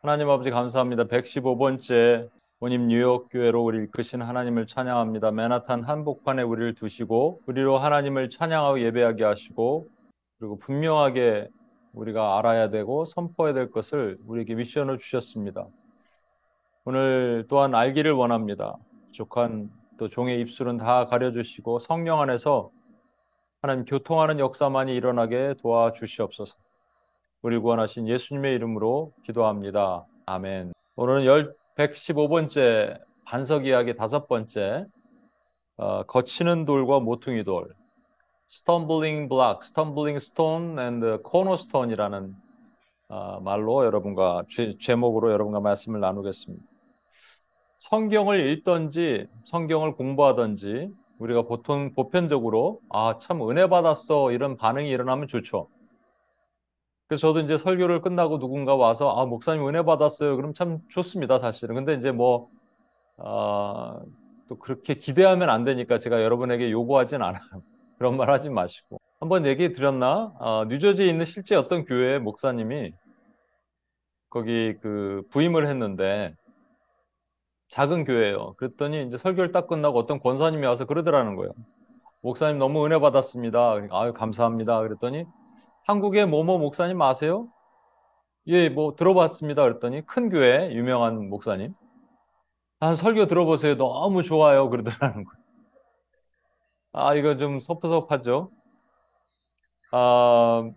하나님 아버지 감사합니다. 115번째 원임 뉴욕 교회로 우리 이끄신 하나님을 찬양합니다. 맨하탄 한복판에 우리를 두시고 우리로 하나님을 찬양하고 예배하게 하시고 그리고 분명하게 우리가 알아야 되고 선포해야 될 것을 우리에게 미션을 주셨습니다. 오늘 또한 알기를 원합니다. 부족한 또 종의 입술은 다 가려주시고 성령 안에서 하나님 교통하는 역사만이 일어나게 도와주시옵소서. 우리 구원하신 예수님의 이름으로 기도합니다. 아멘. 오늘은 115번째 반석 이야기 5번째 거치는 돌과 모퉁이 돌 Stumbling Block, Stumbling Stone and Cornerstone이라는 말로 여러분과 제목으로 여러분과 말씀을 나누겠습니다. 성경을 읽던지 성경을 공부하던지 우리가 보통 보편적으로 참 은혜 받았어 이런 반응이 일어나면 좋죠. 그래서 저도 이제 설교를 끝나고 누군가 와서 목사님 은혜 받았어요. 그럼 참 좋습니다, 사실은. 근데 이제 또 그렇게 기대하면 안 되니까 제가 여러분에게 요구하진 않아요. 그런 말 하지 마시고. 한번 얘기 드렸나? 뉴저지에 있는 실제 어떤 교회 목사님이 거기 부임을 했는데 작은 교회예요. 그랬더니 이제 설교를 딱 끝나고 어떤 권사님이 와서 그러더라는 거예요. 목사님 너무 은혜 받았습니다. 그러니까, 아유, 감사합니다. 그랬더니 한국의 뭐뭐 목사님 아세요? 예, 뭐 들어봤습니다. 그랬더니 큰 교회 유명한 목사님. 설교 들어보세요. 너무 좋아요. 그러더라는 거예요. 이거 좀 섭섭하죠. 아,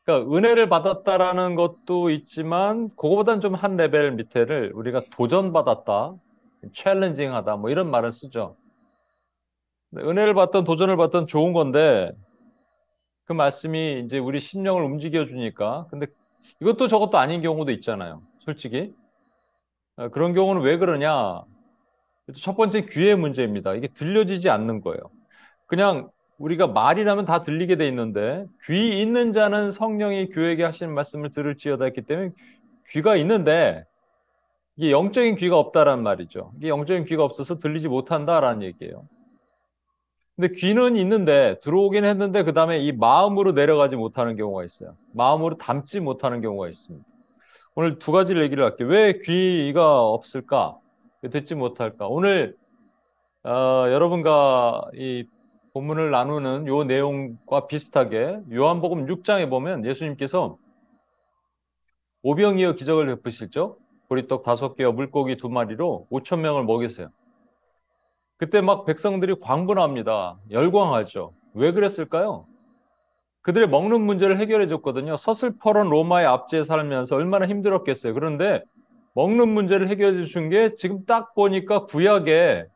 그러니까 은혜를 받았다라는 것도 있지만 그거보단 좀 한 레벨 밑에를 우리가 도전받았다, 챌린징하다 뭐 이런 말을 쓰죠. 은혜를 받던 도전을 받던 좋은 건데 그 말씀이 이제 우리 심령을 움직여 주니까 근데 이것도 저것도 아닌 경우도 있잖아요. 솔직히. 그런 경우는 왜 그러냐? 첫 번째 귀의 문제입니다. 이게 들려지지 않는 거예요. 그냥 우리가 말이라면 다 들리게 돼 있는데 귀 있는 자는 성령이 교회에게 하시는 말씀을 들을지어다 했기 때문에 귀가 있는데 이게 영적인 귀가 없다라는 말이죠. 이게 영적인 귀가 없어서 들리지 못한다라는 얘기예요. 근데 귀는 있는데 들어오긴 했는데 그 다음에 이 마음으로 내려가지 못하는 경우가 있어요. 마음으로 담지 못하는 경우가 있습니다. 오늘 두 가지를 얘기를 할게요. 왜 귀가 없을까? 왜 듣지 못할까? 오늘 여러분과 이 본문을 나누는 요 내용과 비슷하게 요한복음 6장에 보면 예수님께서 오병이어 기적을 베푸시죠. 보리떡 5개와 물고기 2마리로 5천 명을 먹이세요. 그때 막 백성들이 광분합니다. 열광하죠. 왜 그랬을까요? 그들의 먹는 문제를 해결해 줬거든요. 서슬퍼런 로마의 압제에 살면서 얼마나 힘들었겠어요. 그런데 먹는 문제를 해결해 준 게 지금 딱 보니까 구약에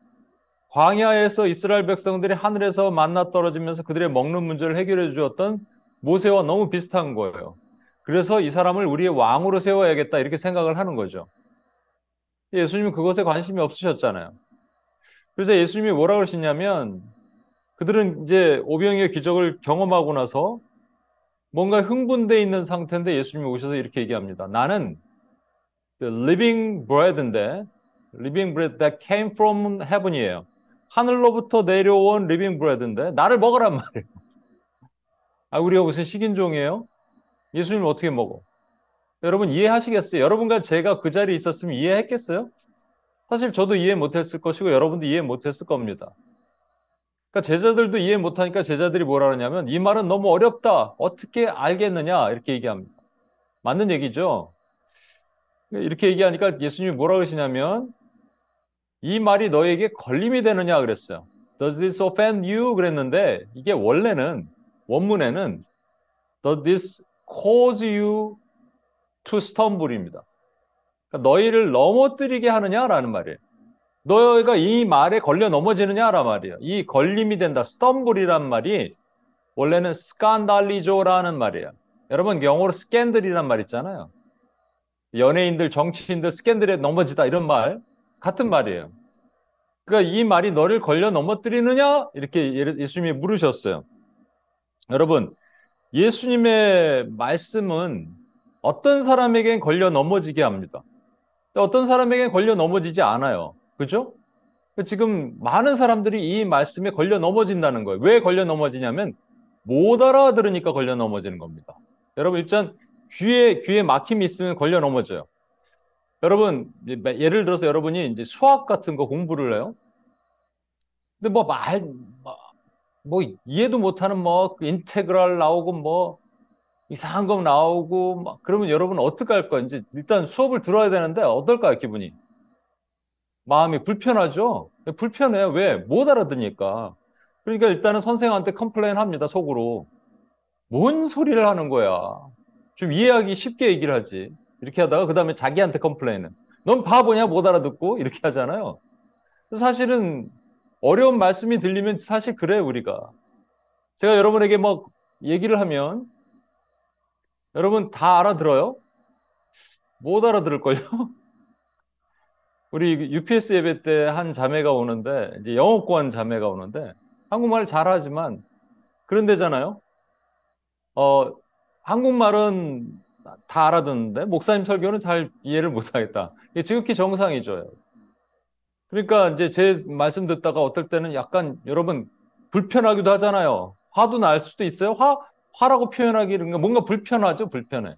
광야에서 이스라엘 백성들이 하늘에서 만나 떨어지면서 그들의 먹는 문제를 해결해 주었던 모세와 너무 비슷한 거예요. 그래서 이 사람을 우리의 왕으로 세워야겠다 이렇게 생각을 하는 거죠. 예수님은 그것에 관심이 없으셨잖아요. 그래서 예수님이 뭐라 그러시냐면 그들은 이제 오병이의 기적을 경험하고 나서 뭔가 흥분돼 있는 상태인데 예수님이 오셔서 이렇게 얘기합니다. 나는 the living bread인데 living bread that came from heaven이에요. 하늘로부터 내려온 living bread인데 나를 먹으란 말이에요. 우리가 무슨 식인종이에요? 예수님 어떻게 먹어? 여러분 이해하시겠어요? 여러분과 제가 그 자리에 있었으면 이해했겠어요? 사실 저도 이해 못했을 것이고 여러분도 이해 못했을 겁니다. 그러니까 제자들도 이해 못하니까 제자들이 뭐라 그러냐면 이 말은 너무 어렵다. 어떻게 알겠느냐? 이렇게 얘기합니다. 맞는 얘기죠? 이렇게 얘기하니까 예수님이 뭐라 그러시냐면 이 말이 너에게 걸림이 되느냐 그랬어요. Does this offend you? 그랬는데 이게 원문에는 Does this cause you to stumble입니다. 그러니까 너희를 넘어뜨리게 하느냐라는 말이에요. 너희가 이 말에 걸려 넘어지느냐란 말이에요. 이 걸림이 된다. stumble이란 말이 원래는 스칸달리조라는 말이에요. 여러분 영어로 스캔들이란 말 있잖아요. 연예인들, 정치인들 스캔들에 넘어지다 이런 말 같은 말이에요. 그러니까 이 말이 너를 걸려 넘어뜨리느냐? 이렇게 예수님이 물으셨어요. 여러분, 예수님의 말씀은 어떤 사람에겐 걸려 넘어지게 합니다. 어떤 사람에겐 걸려 넘어지지 않아요. 그죠? 지금 많은 사람들이 이 말씀에 걸려 넘어진다는 거예요. 왜 걸려 넘어지냐면 못 알아들으니까 걸려 넘어지는 겁니다. 여러분 일단 귀에 막힘이 있으면 걸려 넘어져요. 여러분, 예를 들어서 여러분이 이제 수학 같은 거 공부를 해요. 근데 뭐 이해도 못하는 뭐 인테그랄 나오고 뭐 이상한 거 나오고 막 그러면 여러분 어떻게 할 거예요? 이제 일단 수업을 들어야 되는데 어떨까요, 기분이? 마음이 불편하죠? 불편해요. 왜? 못 알아듣니까. 그러니까 일단은 선생한테 컴플레인 합니다, 속으로. 뭔 소리를 하는 거야? 좀 이해하기 쉽게 얘기를 하지. 이렇게 하다가 그 다음에 자기한테 컴플레인은. 넌 바보냐? 못 알아듣고? 이렇게 하잖아요. 사실은 어려운 말씀이 들리면 사실 그래요, 우리가. 제가 여러분에게 뭐 얘기를 하면 여러분 다 알아들어요? 못 알아들을걸요? 우리 UPS 예배 때 한 자매가 오는데, 이제 영어권 자매가 오는데, 한국말 잘하지만, 그런 데잖아요. 어, 한국말은 다 알아듣는데, 목사님 설교는 잘 이해를 못하겠다. 이게 지극히 정상이죠. 그러니까 이제 제 말씀 듣다가 어떨 때는 약간 여러분 불편하기도 하잖아요. 화도 날 수도 있어요. 화라고 표현하기는 뭔가 불편하죠, 불편해.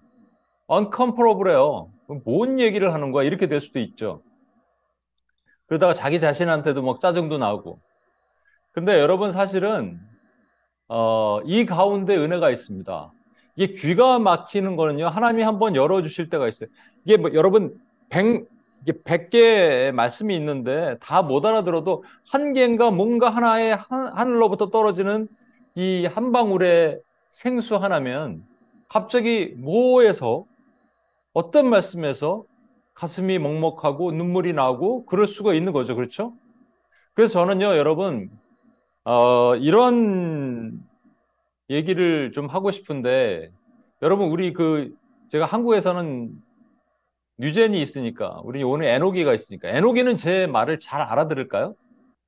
uncomfortable해요. 뭔 얘기를 하는 거야? 이렇게 될 수도 있죠. 그러다가 자기 자신한테도 막 짜증도 나고. 근데 여러분 사실은 이 가운데 은혜가 있습니다. 이게 귀가 막히는 거는요, 하나님이 한번 열어주실 때가 있어요. 이게 뭐 여러분 이게 100개의 말씀이 있는데 다 못 알아들어도 한 개인가 뭔가 하나의 하늘로부터 떨어지는 이 한 방울의 생수 하나면 갑자기 뭐에서 어떤 말씀에서 가슴이 먹먹하고 눈물이 나고 그럴 수가 있는 거죠. 그렇죠? 그래서 저는요, 여러분, 이런 얘기를 좀 하고 싶은데, 여러분, 제가 한국에서는 뉴젠이 있으니까, 우리 오늘 에노기가 있으니까, 에노기는 제 말을 잘 알아들을까요?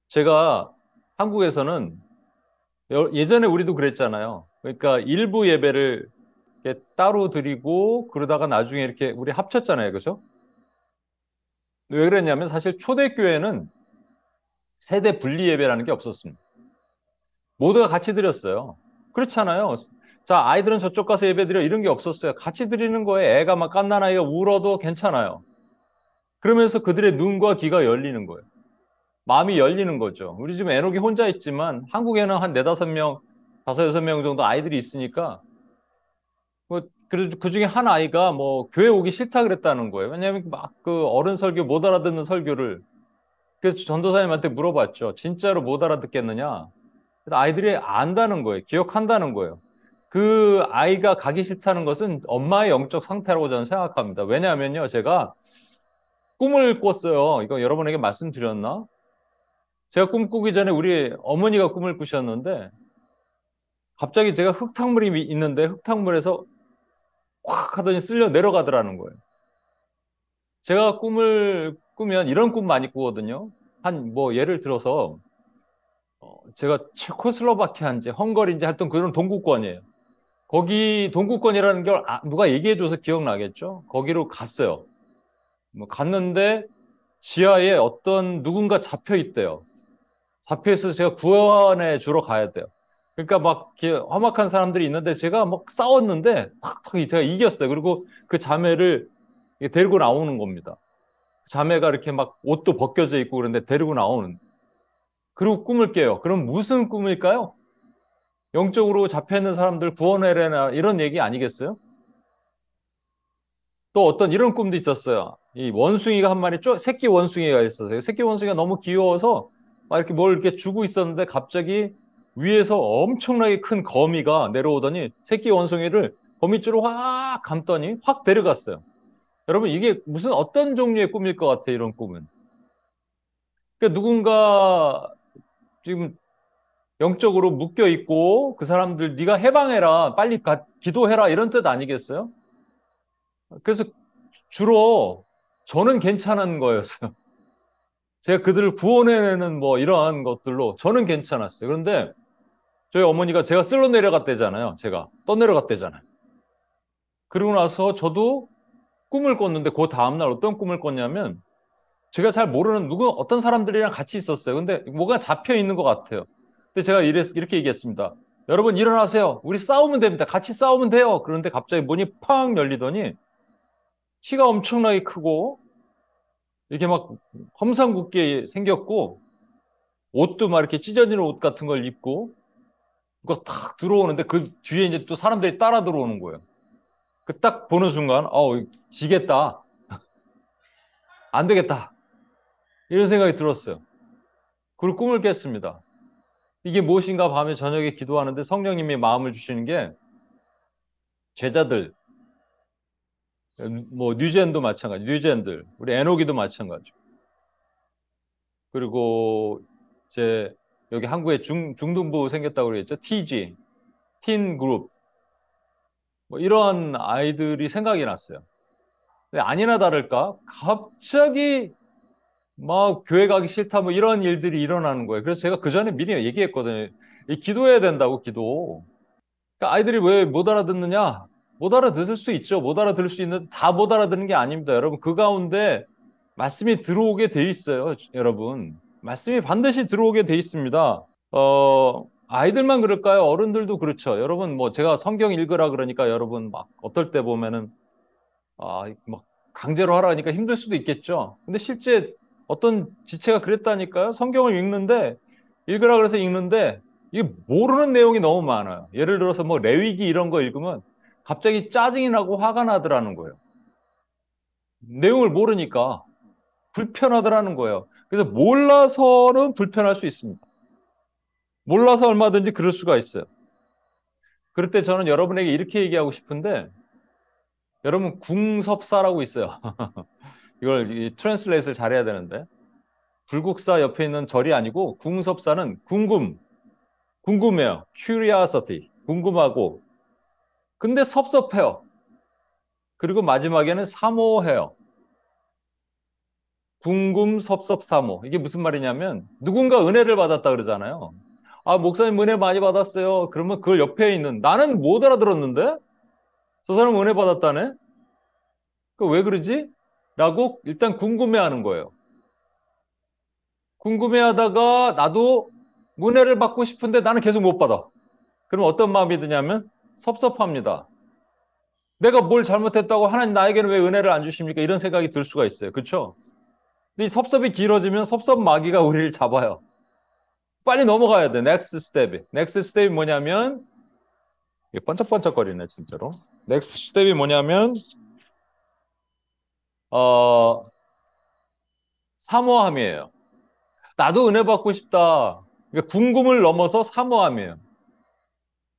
제가 한국에서는 예전에 우리도 그랬잖아요. 그러니까 일부 예배를 이렇게 따로 드리고, 그러다가 나중에 이렇게 우리 합쳤잖아요. 그죠? 왜 그랬냐면 사실 초대교회는 세대 분리 예배라는 게 없었습니다. 모두가 같이 드렸어요. 그렇잖아요. 자, 아이들은 저쪽 가서 예배 드려 이런 게 없었어요. 같이 드리는 거에 애가 막 갓난아이가 울어도 괜찮아요. 그러면서 그들의 눈과 귀가 열리는 거예요. 마음이 열리는 거죠. 우리 지금 애녹이 혼자 있지만 한국에는 한 네다섯 명, 다섯 여섯 명 정도 아이들이 있으니까 뭐 그래도 그 중에 한 아이가 뭐 교회 오기 싫다 그랬다는 거예요. 왜냐하면 막 그 어른 설교 못 알아듣는 설교를 그래서 전도사님한테 물어봤죠. 진짜로 못 알아듣겠느냐? 그래서 아이들이 안다는 거예요. 기억한다는 거예요. 그 아이가 가기 싫다는 것은 엄마의 영적 상태라고 저는 생각합니다. 왜냐하면요, 제가 꿈을 꿨어요. 이거 여러분에게 말씀드렸나? 제가 꿈 꾸기 전에 우리 어머니가 꿈을 꾸셨는데 갑자기 제가 흙탕물이 있는데 흙탕물에서 확 하더니 쓸려 내려가더라는 거예요. 제가 꿈을 꾸면 이런 꿈 많이 꾸거든요. 한 뭐 예를 들어서 제가 체코슬로바키아인지 헝가리인지 하여튼 그런 동구권이에요. 거기 동구권이라는 걸 누가 얘기해줘서 기억나겠죠? 거기로 갔어요. 뭐 갔는데 지하에 어떤 누군가 잡혀 있대요. 잡혀 있어서 제가 구원해 주러 가야 돼요. 그러니까 막 이렇게 험악한 사람들이 있는데 제가 막 싸웠는데 탁탁 제가 이겼어요. 그리고 그 자매를 데리고 나오는 겁니다. 자매가 이렇게 막 옷도 벗겨져 있고 그런데 데리고 나오는. 그리고 꿈을 깨요. 그럼 무슨 꿈일까요? 영적으로 잡혀 있는 사람들 구원해내나 이런 얘기 아니겠어요? 또 어떤 이런 꿈도 있었어요. 이 원숭이가 한 마리 새끼 원숭이가 있었어요. 새끼 원숭이가 너무 귀여워서 막 이렇게 뭘 이렇게 주고 있었는데 갑자기 위에서 엄청나게 큰 거미가 내려오더니 새끼 원숭이를 거미줄로 확 감더니 확 데려갔어요. 여러분 이게 무슨 어떤 종류의 꿈일 것 같아요, 이런 꿈은. 그러니까 누군가 지금 영적으로 묶여 있고 그 사람들 네가 해방해라, 빨리 기도해라 이런 뜻 아니겠어요? 그래서 주로 저는 괜찮은 거였어요. 제가 그들을 구원해내는 뭐 이러한 것들로 저는 괜찮았어요. 그런데 저희 어머니가 제가 쓸러 내려갔대잖아요. 제가 떠내려갔대잖아요. 그리고 나서 저도 꿈을 꿨는데 그 다음날 어떤 꿈을 꿨냐면 제가 잘 모르는 어떤 사람들이랑 같이 있었어요. 근데 뭐가 잡혀 있는 것 같아요. 근데 제가 이렇게 얘기했습니다. 여러분 일어나세요. 우리 싸우면 됩니다. 같이 싸우면 돼요. 그런데 갑자기 문이 팡 열리더니 키가 엄청나게 크고 이렇게 막 험상궂게 생겼고 옷도 막 이렇게 찢어지는 옷 같은 걸 입고 그거 탁 들어오는데 그 뒤에 이제 또 사람들이 따라 들어오는 거예요. 그 딱 보는 순간 지겠다. 안 되겠다. 이런 생각이 들었어요. 그리고 꿈을 깼습니다. 이게 무엇인가 밤에 저녁에 기도하는데 성령님이 마음을 주시는 게 제자들, 뭐 뉴젠도 마찬가지, 뉴젠들, 우리 에노기도 마찬가지. 그리고 이제 여기 한국에 중등부 생겼다고 그랬죠. TG, 틴 그룹. 뭐 이러한 아이들이 생각이 났어요. 근데 아니나 다를까 갑자기 막 교회 가기 싫다 뭐 이런 일들이 일어나는 거예요. 그래서 제가 그 전에 미리 얘기했거든요. 기도해야 된다고 기도. 그러니까 아이들이 왜 못 알아듣느냐? 못 알아들을 수 있죠. 못 알아들을 수 있는데 다 못 알아듣는 게 아닙니다. 여러분 그 가운데 말씀이 들어오게 돼 있어요. 여러분 말씀이 반드시 들어오게 돼 있습니다. 아이들만 그럴까요? 어른들도 그렇죠. 여러분 뭐 제가 성경 읽으라 그러니까 여러분 막 어떨 때 보면은 막 강제로 하라니까 힘들 수도 있겠죠. 근데 실제 어떤 지체가 그랬다니까요. 성경을 읽는데 읽으라 그래서 읽는데 이게 모르는 내용이 너무 많아요. 예를 들어서 뭐 레위기 이런 거 읽으면 갑자기 짜증이 나고 화가 나더라는 거예요. 내용을 모르니까 불편하더라는 거예요. 그래서 몰라서는 불편할 수 있습니다. 몰라서 얼마든지 그럴 수가 있어요. 그럴 때 저는 여러분에게 이렇게 얘기하고 싶은데 여러분 궁섭사라고 있어요. 이걸 트랜슬레이트를 잘해야 되는데 불국사 옆에 있는 절이 아니고 궁섭사는 궁금해요. curiosity, 궁금하고 근데 섭섭해요. 그리고 마지막에는 사모해요. 궁금, 섭섭, 사모. 이게 무슨 말이냐면 누군가 은혜를 받았다 그러잖아요. 목사님 은혜 많이 받았어요. 그러면 그걸 옆에 있는 나는 못 알아들었는데 저 사람 은혜 받았다네? 그 왜 그러지? 라고 일단 궁금해하는 거예요. 궁금해하다가 나도 은혜를 받고 싶은데 나는 계속 못 받아. 그럼 어떤 마음이 드냐면 섭섭합니다. 내가 뭘 잘못했다고 하나님 나에게는 왜 은혜를 안 주십니까? 이런 생각이 들 수가 있어요. 그렇죠? 근데 이 섭섭이 길어지면 섭섭 마귀가 우리를 잡아요. 빨리 넘어가야 돼. 넥스트 스텝이. 넥스트 스텝이 뭐냐면 이게 번쩍번쩍거리네 진짜로. 넥스트 스텝이 뭐냐면 어, 사모함이에요. 나도 은혜 받고 싶다. 그러니까 궁금을 넘어서 사모함이에요.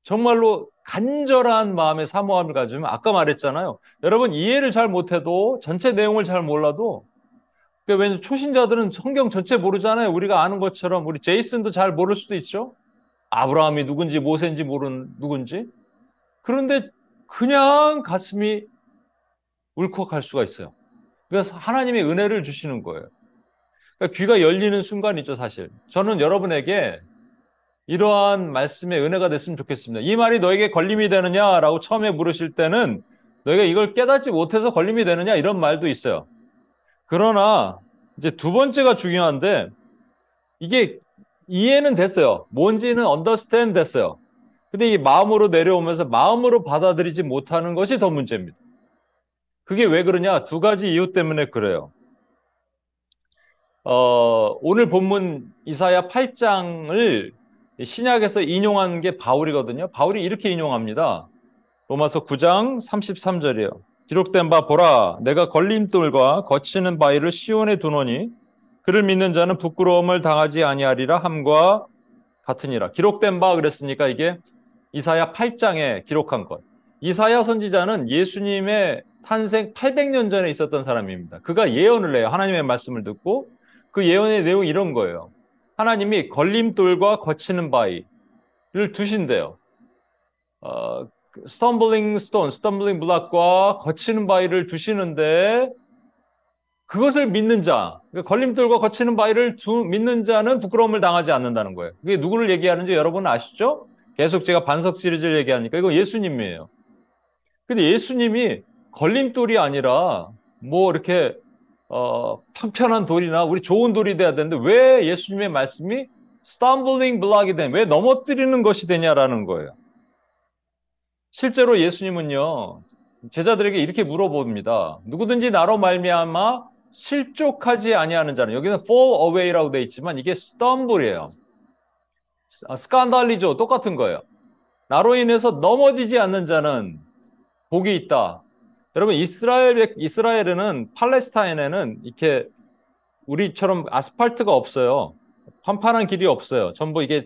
정말로 간절한 마음의 사모함을 가지면 아까 말했잖아요. 여러분 이해를 잘 못해도 전체 내용을 잘 몰라도 그러니까 왜냐면 초신자들은 성경 전체 모르잖아요. 우리가 아는 것처럼 우리 제이슨도 잘 모를 수도 있죠. 아브라함이 누군지 모세인지 모르는 누군지. 그런데 그냥 가슴이 울컥할 수가 있어요. 그래서 하나님의 은혜를 주시는 거예요. 그러니까 귀가 열리는 순간이죠, 사실. 저는 여러분에게 이러한 말씀의 은혜가 됐으면 좋겠습니다. 이 말이 너에게 걸림이 되느냐라고 처음에 물으실 때는 너희가 이걸 깨닫지 못해서 걸림이 되느냐 이런 말도 있어요. 그러나 이제 두 번째가 중요한데 이게 이해는 됐어요. 뭔지는 understand 됐어요. 근데 이 마음으로 내려오면서 마음으로 받아들이지 못하는 것이 더 문제입니다. 그게 왜 그러냐? 두 가지 이유 때문에 그래요. 오늘 본문 이사야 8장을 신약에서 인용한 게 바울이거든요. 바울이 이렇게 인용합니다. 로마서 9장 33절이에요. 기록된 바 보라 내가 걸림돌과 거치는 바위를 시온에 두노니 그를 믿는 자는 부끄러움을 당하지 아니하리라 함과 같으니라. 기록된 바 그랬으니까 이게 이사야 8장에 기록한 것. 이사야 선지자는 예수님의 탄생 800년 전에 있었던 사람입니다. 그가 예언을 해요. 하나님의 말씀을 듣고 그 예언의 내용이 이런 거예요. 하나님이 걸림돌과 거치는 바위를 두신대요. 스텀블링 스톤, 스텀블링 블락과 거치는 바위를 두시는데 그것을 믿는 자, 그러니까 걸림돌과 거치는 바위를 믿는 자는 부끄러움을 당하지 않는다는 거예요. 그게 누구를 얘기하는지 여러분 아시죠? 계속 제가 반석 시리즈를 얘기하니까 이거 예수님이에요. 근데 예수님이 걸림돌이 아니라 뭐 이렇게 편편한 돌이나 우리 좋은 돌이 돼야 되는데 왜 예수님의 말씀이 stumbling block이 된, 왜 넘어뜨리는 것이 되냐라는 거예요. 실제로 예수님은요, 제자들에게 이렇게 물어봅니다. 누구든지 나로 말미암아 실족하지 아니하는 자는, 여기는 fall away라고 되어 있지만 이게 stumble이에요. 스칸달리죠. 똑같은 거예요. 나로 인해서 넘어지지 않는 자는 복이 있다. 여러분, 이스라엘에는, 팔레스타인에는 이렇게 우리처럼 아스팔트가 없어요. 판판한 길이 없어요. 전부 이게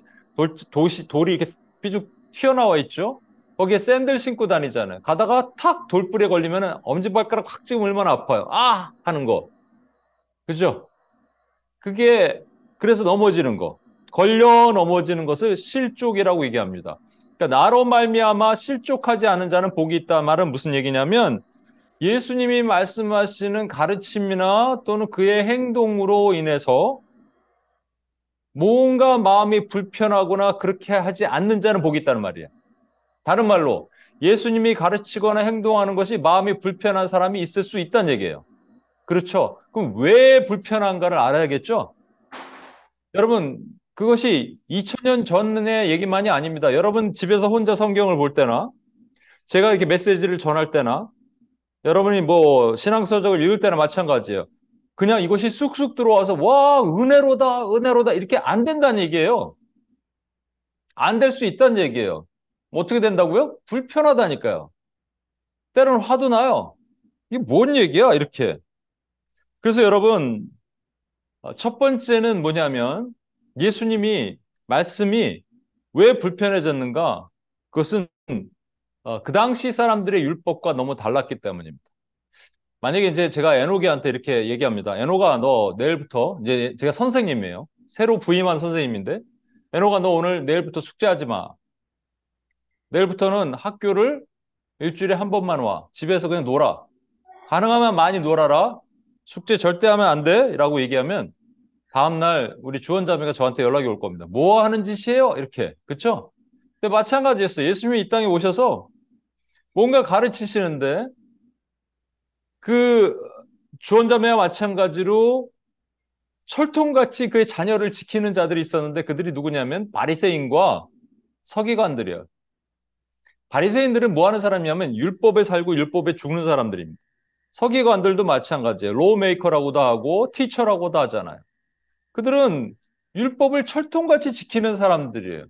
돌이 이렇게 삐죽 튀어나와 있죠. 거기에 샌들 신고 다니잖아요. 가다가 탁 돌불에 걸리면 엄지발가락 확 찍으면 얼마나 아파요. 아! 하는 거. 그죠? 그게 그래서 넘어지는 거. 걸려 넘어지는 것을 실족이라고 얘기합니다. 그러니까 나로 말미암아 실족하지 않은 자는 복이 있다 말은 무슨 얘기냐면 예수님이 말씀하시는 가르침이나 또는 그의 행동으로 인해서 뭔가 마음이 불편하거나 그렇게 하지 않는 자는 복이 있다는 말이에요. 다른 말로 예수님이 가르치거나 행동하는 것이 마음이 불편한 사람이 있을 수 있다는 얘기예요. 그렇죠? 그럼 왜 불편한가를 알아야겠죠? 여러분, 그것이 2000년 전의 얘기만이 아닙니다. 여러분 집에서 혼자 성경을 볼 때나 제가 이렇게 메시지를 전할 때나 여러분이 뭐 신앙서적을 읽을 때나 마찬가지예요. 그냥 이것이 쑥쑥 들어와서 와, 은혜로다, 은혜로다 이렇게 안 된다는 얘기예요. 안 될 수 있다는 얘기예요. 어떻게 된다고요? 불편하다니까요. 때로는 화도 나요. 이게 뭔 얘기야? 이렇게. 그래서 여러분, 첫 번째는 뭐냐면 예수님이 말씀이 왜 불편해졌는가? 그것은 그 당시 사람들의 율법과 너무 달랐기 때문입니다. 만약에 이제 제가 에녹이한테 이렇게 얘기합니다. 에녹아, 너 내일부터, 이제 제가 선생님이에요. 새로 부임한 선생님인데, 에녹아, 너 오늘 내일부터 숙제하지 마. 내일부터는 학교를 일주일에 한 번만 와. 집에서 그냥 놀아. 가능하면 많이 놀아라. 숙제 절대 하면 안 돼. 라고 얘기하면, 다음날 우리 주원자매가 저한테 연락이 올 겁니다. 뭐 하는 짓이에요? 이렇게. 그쵸? 근데 마찬가지였어요. 예수님이 이 땅에 오셔서 뭔가 가르치시는데, 그 주원자매와 마찬가지로 철통같이 그의 자녀를 지키는 자들이 있었는데 그들이 누구냐면 바리새인과 서기관들이에요. 바리새인들은 뭐 하는 사람이냐면 율법에 살고 율법에 죽는 사람들입니다. 서기관들도 마찬가지예요. 로우메이커라고도 하고 티처라고도 하잖아요. 그들은 율법을 철통같이 지키는 사람들이에요.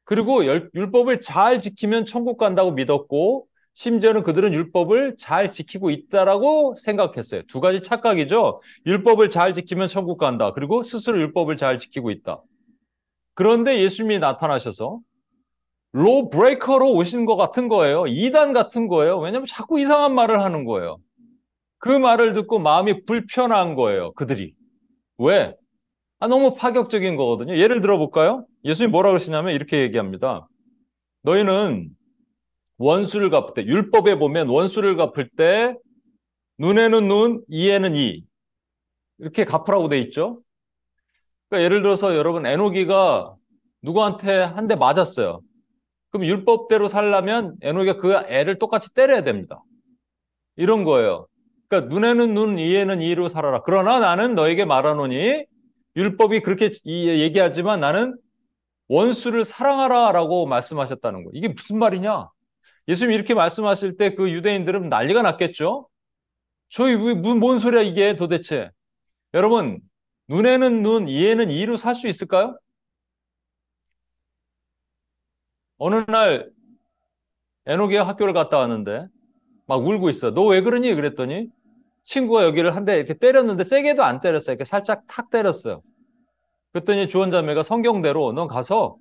그리고 율법을 잘 지키면 천국 간다고 믿었고 심지어는 그들은 율법을 잘 지키고 있다라고 생각했어요. 두 가지 착각이죠. 율법을 잘 지키면 천국 간다. 그리고 스스로 율법을 잘 지키고 있다. 그런데 예수님이 나타나셔서 로 브레이커로 오신 것 같은 거예요. 이단 같은 거예요. 왜냐하면 자꾸 이상한 말을 하는 거예요. 그 말을 듣고 마음이 불편한 거예요. 그들이. 왜? 너무 파격적인 거거든요. 예를 들어 볼까요? 예수님이 뭐라 그러시냐면 이렇게 얘기합니다. 너희는 원수를 갚을 때, 율법에 보면 원수를 갚을 때 눈에는 눈, 이에는 이. 이렇게 갚으라고 돼 있죠. 그러니까 예를 들어서 여러분 에노기가 누구한테 한 대 맞았어요. 그럼 율법대로 살려면 에노기가 그 애를 똑같이 때려야 됩니다. 이런 거예요. 그러니까 눈에는 눈, 이에는 이로 살아라. 그러나 나는 너에게 말하노니 율법이 그렇게 얘기하지만 나는 원수를 사랑하라라고 말씀하셨다는 거예요. 이게 무슨 말이냐? 예수님이 이렇게 말씀하실 때 그 유대인들은 난리가 났겠죠? 저희 뭔 소리야 이게 도대체? 여러분, 눈에는 눈, 이에는 이로 살 수 있을까요? 어느 날 에녹이가 학교를 갔다 왔는데 막 울고 있어. 너 왜 그러니? 그랬더니 친구가 여기를 한 대 이렇게 때렸는데 세게도 안 때렸어요. 이렇게 살짝 탁 때렸어요. 그랬더니 주원자매가 성경대로 넌 가서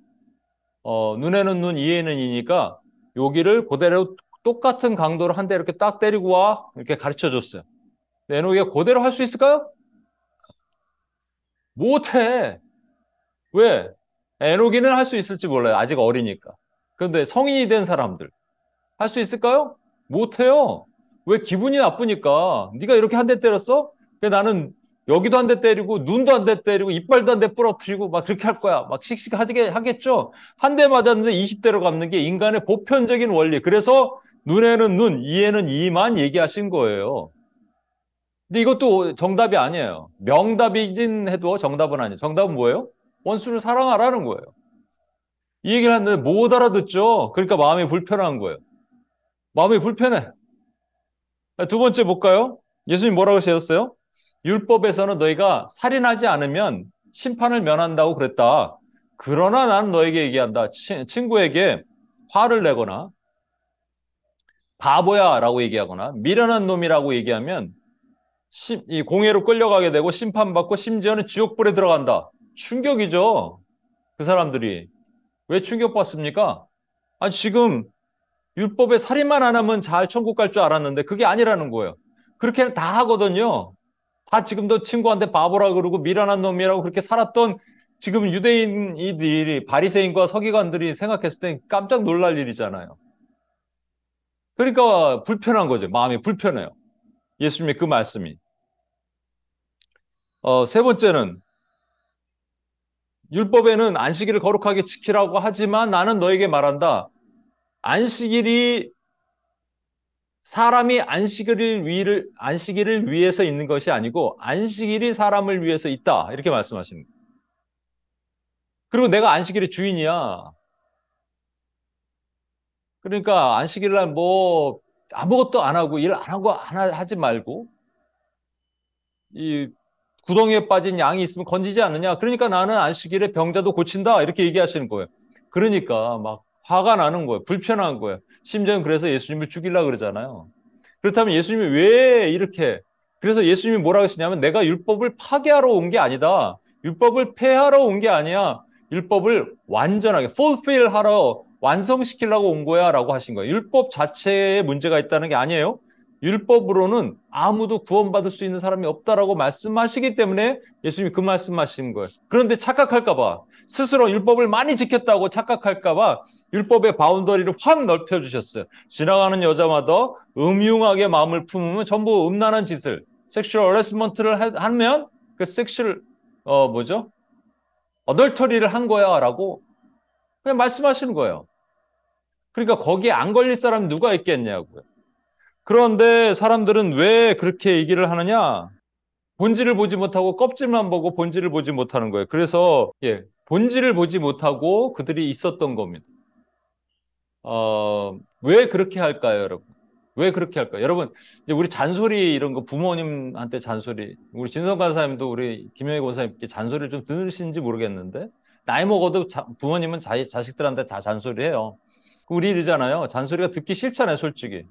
눈에는 눈, 이에는 이니까 여기를 그대로 똑같은 강도로 한 대 이렇게 딱 때리고 와. 이렇게 가르쳐 줬어요. 에녹이가 그대로 할 수 있을까요? 못해. 왜? 에녹이는 할 수 있을지 몰라요. 아직 어리니까. 그런데 성인이 된 사람들 할 수 있을까요? 못해요. 왜? 기분이 나쁘니까. 네가 이렇게 한 대 때렸어? 근데 나는 여기도 한 대 때리고 눈도 한 대 때리고 이빨도 한 대 부러뜨리고 막 그렇게 할 거야. 막 씩씩하게 하겠죠. 한 대 맞았는데 20대로 갚는 게 인간의 보편적인 원리. 그래서 눈에는 눈, 이에는 이만 얘기하신 거예요. 근데 이것도 정답이 아니에요. 명답이긴 해도 정답은 아니에요. 정답은 뭐예요? 원수를 사랑하라는 거예요. 이 얘기를 하는데 못 알아듣죠. 그러니까 마음이 불편한 거예요. 마음이 불편해. 두 번째 볼까요? 예수님 뭐라고 하셨어요? 율법에서는 너희가 살인하지 않으면 심판을 면한다고 그랬다. 그러나 나는 너에게 얘기한다. 친구에게 화를 내거나 바보야 라고 얘기하거나 미련한 놈이라고 얘기하면 이 공회로 끌려가게 되고 심판받고 심지어는 지옥불에 들어간다. 충격이죠. 그 사람들이. 왜 충격받습니까? 아, 지금 율법에 살인만 안 하면 잘 천국 갈 줄 알았는데 그게 아니라는 거예요. 그렇게 다 하거든요. 다 지금도 친구한테 바보라 그러고 미련한 놈이라고 그렇게 살았던 지금 유대인이들이 바리새인과 서기관들이 생각했을 때 깜짝 놀랄 일이잖아요. 그러니까 불편한 거죠. 마음이 불편해요. 예수님의 그 말씀이. 세 번째는 율법에는 안식일을 거룩하게 지키라고 하지만 나는 너에게 말한다. 안식일이 사람이 안식일을 위해서 있는 것이 아니고 안식일이 사람을 위해서 있다. 이렇게 말씀하시는 거예요. 그리고 내가 안식일의 주인이야. 그러니까 안식일 날 뭐 아무것도 안 하고 일 안 하고 하지 말고 이 구덩이에 빠진 양이 있으면 건지지 않느냐. 그러니까 나는 안식일에 병자도 고친다. 이렇게 얘기하시는 거예요. 그러니까 막 화가 나는 거예요. 불편한 거예요. 심지어는 그래서 예수님을 죽이려고 그러잖아요. 그렇다면 예수님이 왜 이렇게 그래서 예수님이 뭐라고 하시냐면 내가 율법을 파괴하러 온 게 아니다. 율법을 폐하러 온 게 아니야. 율법을 완전하게 fulfill 하러 완성시키려고 온 거야 라고 하신 거예요. 율법 자체에 문제가 있다는 게 아니에요. 율법으로는 아무도 구원받을 수 있는 사람이 없다라고 말씀하시기 때문에 예수님이 그 말씀하시는 거예요. 그런데 착각할까 봐 스스로 율법을 많이 지켰다고 착각할까 봐 율법의 바운더리를 확 넓혀주셨어요. 지나가는 여자마다 음흉하게 마음을 품으면 전부 음란한 짓을 섹슈얼 어레스먼트를 하면 그 섹슈얼 뭐죠? 어덜터리를 한 거야 라고 그냥 말씀하시는 거예요. 그러니까 거기에 안 걸릴 사람 누가 있겠냐고요. 그런데 사람들은 왜 그렇게 얘기를 하느냐? 본질을 보지 못하고 껍질만 보고 본질을 보지 못하는 거예요. 그래서 본질을 보지 못하고 그들이 있었던 겁니다. 왜 그렇게 할까요, 여러분? 왜 그렇게 할까요? 여러분, 이제 우리 잔소리 이런 거 부모님한테 잔소리, 우리 진성 간사님도 우리 김영희 권사님께 잔소리를 좀 들으시는지 모르겠는데 나이 먹어도 부모님은 자식들한테 다 잔소리해요. 우리 일이잖아요. 잔소리가 듣기 싫잖아요, 솔직히.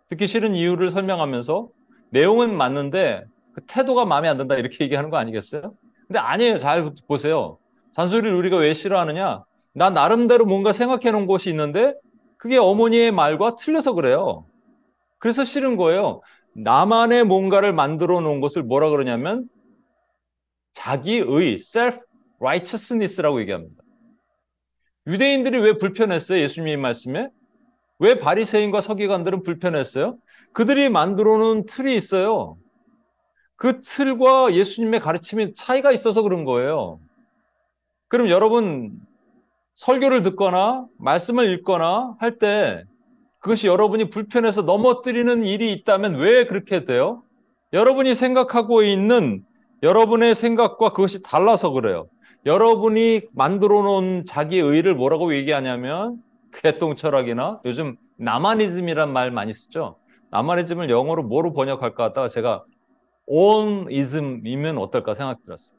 듣기 싫은 이유를 설명하면서 내용은 맞는데 그 태도가 마음에 안 든다 이렇게 얘기하는 거 아니겠어요? 근데 아니에요. 잘 보세요. 잔소리를 우리가 왜 싫어하느냐? 나 나름대로 뭔가 생각해 놓은 것이 있는데 그게 어머니의 말과 틀려서 그래요. 그래서 싫은 거예요. 나만의 뭔가를 만들어 놓은 것을 뭐라 그러냐면 자기의 self-righteousness라고 얘기합니다. 유대인들이 왜 불편했어요? 예수님의 말씀에? 왜 바리새인과 서기관들은 불편했어요? 그들이 만들어 놓은 틀이 있어요. 그 틀과 예수님의 가르침이 차이가 있어서 그런 거예요. 그럼 여러분 설교를 듣거나 말씀을 읽거나 할 때 그것이 여러분이 불편해서 넘어뜨리는 일이 있다면 왜 그렇게 돼요? 여러분이 생각하고 있는 여러분의 생각과 그것이 달라서 그래요. 여러분이 만들어 놓은 자기 의를 뭐라고 얘기하냐면 개똥 철학이나 요즘 나마니즘이란 말 많이 쓰죠. 나마니즘을 영어로 뭐로 번역할까 하다가 제가 onism이면 어떨까 생각 들었어요.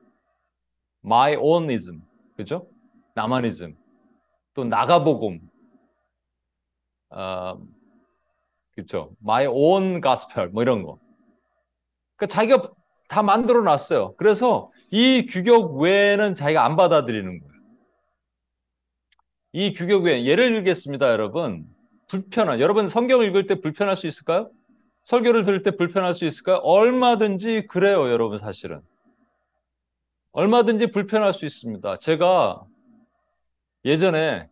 my onism. 그죠? 나마니즘. 또 나가복음. 그렇죠. My own gospel 뭐 이런 거. 그러니까 자기가 다 만들어 놨어요. 그래서 이 규격 외에는 자기가 안 받아들이는 거예요. 이 규격 외에 예를 들겠습니다, 여러분. 여러분 성경을 읽을 때 불편할 수 있을까요? 설교를 들을 때 불편할 수 있을까요? 얼마든지 그래요, 여러분 사실은. 얼마든지 불편할 수 있습니다. 제가 예전에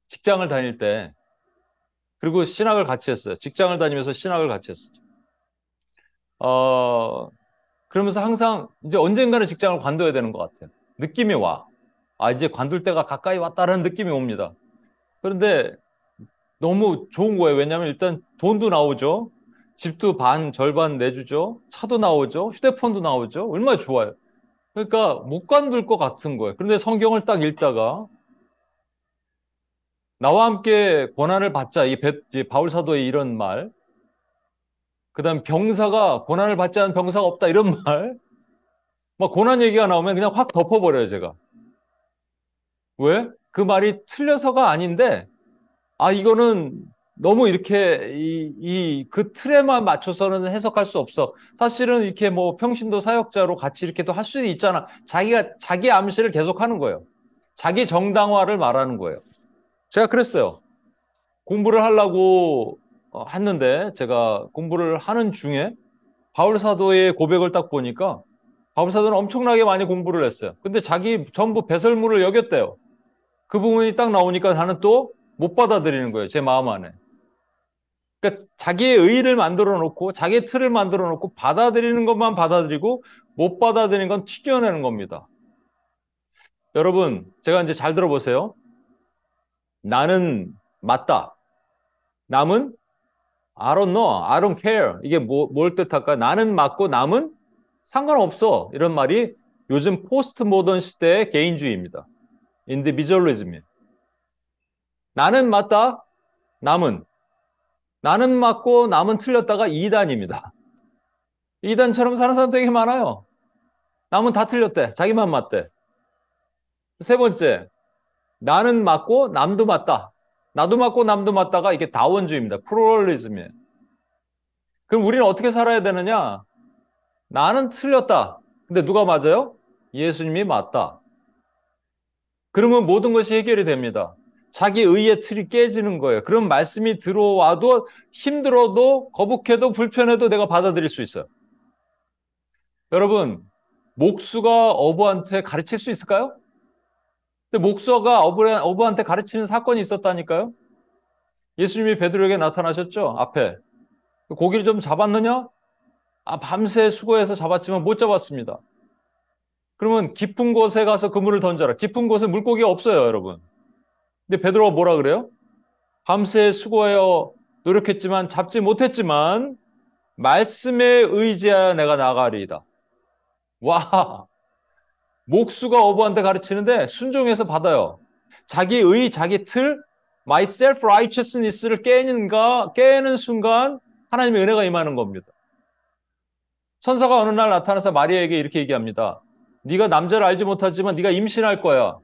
직장을 다닐 때 그리고 신학을 같이 했어요. 직장을 다니면서 신학을 같이 했어요. 그러면서 항상 이제 언젠가는 직장을 관둬야 되는 것 같아요. 느낌이 와. 이제 관둘 때가 가까이 왔다는 느낌이 옵니다. 그런데 너무 좋은 거예요. 왜냐하면 일단 돈도 나오죠. 집도 절반 내주죠. 차도 나오죠. 휴대폰도 나오죠. 얼마나 좋아요. 그러니까 못 관둘 것 같은 거예요. 그런데 성경을 딱 읽다가 나와 함께 고난을 받자. 이 바울 사도의 이런 말. 그다음 병사가 고난을 받지 않은 병사가 없다. 이런 말. 막 고난 얘기가 나오면 그냥 확 덮어버려요, 제가. 왜? 그 말이 틀려서가 아닌데, 아, 이거는 너무 이렇게 그 틀에만 맞춰서는 해석할 수 없어. 사실은 이렇게 뭐 평신도 사역자로 같이 이렇게 또 할 수는 있잖아. 자기가 자기 암시를 계속 하는 거예요. 자기 정당화를 말하는 거예요. 제가 그랬어요. 공부를 하려고 했는데 제가 공부를 하는 중에 바울 사도의 고백을 딱 보니까 바울 사도는 엄청나게 많이 공부를 했어요. 근데 자기 전부 배설물을 여겼대요. 그 부분이 딱 나오니까 나는 또 못 받아들이는 거예요. 제 마음 안에. 그러니까 자기의 의의를 만들어 놓고 자기의 틀을 만들어 놓고 받아들이는 것만 받아들이고 못 받아들이는 건 튀겨내는 겁니다. 여러분, 제가 이제 잘 들어보세요. 나는 맞다. 남은 I don't know, I don't care. 이게 뭘 뜻할까? 나는 맞고 남은 상관없어. 이런 말이 요즘 포스트 모던 시대의 개인주의입니다. 인디비주얼리즘이에요. 나는 맞다. 남은. 나는 맞고 남은 틀렸다가 이단입니다. 이단처럼 사는 사람 되게 많아요. 남은 다 틀렸대. 자기만 맞대. 세 번째, 나는 맞고 남도 맞다. 나도 맞고 남도 맞다가 이게 다원주의입니다. 플루럴리즘이에요. 그럼 우리는 어떻게 살아야 되느냐? 나는 틀렸다. 근데 누가 맞아요? 예수님이 맞다. 그러면 모든 것이 해결이 됩니다. 자기 의의 틀이 깨지는 거예요. 그럼 말씀이 들어와도 힘들어도 거북해도 불편해도 내가 받아들일 수 있어요. 여러분, 목수가 어부한테 가르칠 수 있을까요? 근데 목수가 어부한테 가르치는 사건이 있었다니까요. 예수님이 베드로에게 나타나셨죠? 앞에. 고기를 좀 잡았느냐? 아, 밤새 수고해서 잡았지만 못 잡았습니다. 그러면 깊은 곳에 가서 그물을 던져라. 깊은 곳에 물고기가 없어요, 여러분. 근데 베드로가 뭐라 그래요? 밤새 수고하여 노력했지만 잡지 못했지만 말씀에 의지하여 내가 나가리이다. 와, 목수가 어부한테 가르치는데 순종해서 받아요. 자기 의, 자기 틀, my self-righteousness를 깨는 순간 하나님의 은혜가 임하는 겁니다. 천사가 어느 날 나타나서 마리아에게 이렇게 얘기합니다. 네가 남자를 알지 못하지만 네가 임신할 거야.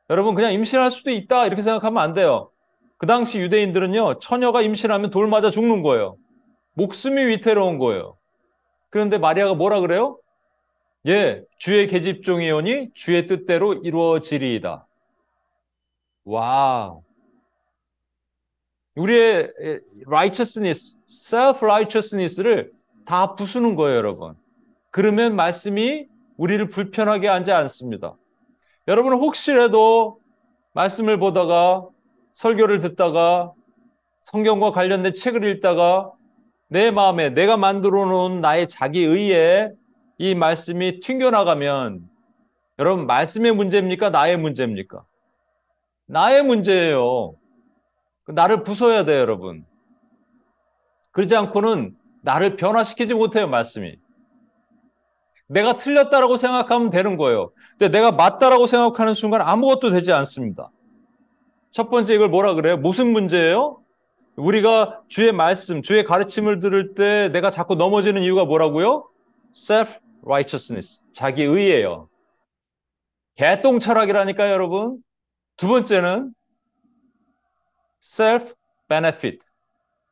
여러분 그냥 임신할 수도 있다 이렇게 생각하면 안 돼요. 그 당시 유대인들은요. 처녀가 임신하면 돌 맞아 죽는 거예요. 목숨이 위태로운 거예요. 그런데 마리아가 뭐라 그래요? 예, 주의 계집종이오니 주의 뜻대로 이루어지리이다. 와, 우리의 righteousness, self-righteousness를 다 부수는 거예요, 여러분. 그러면 말씀이 우리를 불편하게 하지 않습니다. 여러분은 혹시라도 말씀을 보다가 설교를 듣다가 성경과 관련된 책을 읽다가 내 마음에 내가 만들어 놓은 나의 자기 의에 이 말씀이 튕겨나가면 여러분 말씀의 문제입니까? 나의 문제입니까? 나의 문제예요. 나를 부숴야 돼요, 여러분. 그러지 않고는 나를 변화시키지 못해요, 말씀이. 내가 틀렸다라고 생각하면 되는 거예요. 근데 내가 맞다라고 생각하는 순간 아무것도 되지 않습니다. 첫 번째 이걸 뭐라 그래요? 무슨 문제예요? 우리가 주의 말씀, 주의 가르침을 들을 때 내가 자꾸 넘어지는 이유가 뭐라고요? self-righteousness, 자기 의예요. 개똥 철학이라니까요, 여러분. 두 번째는 self-benefit,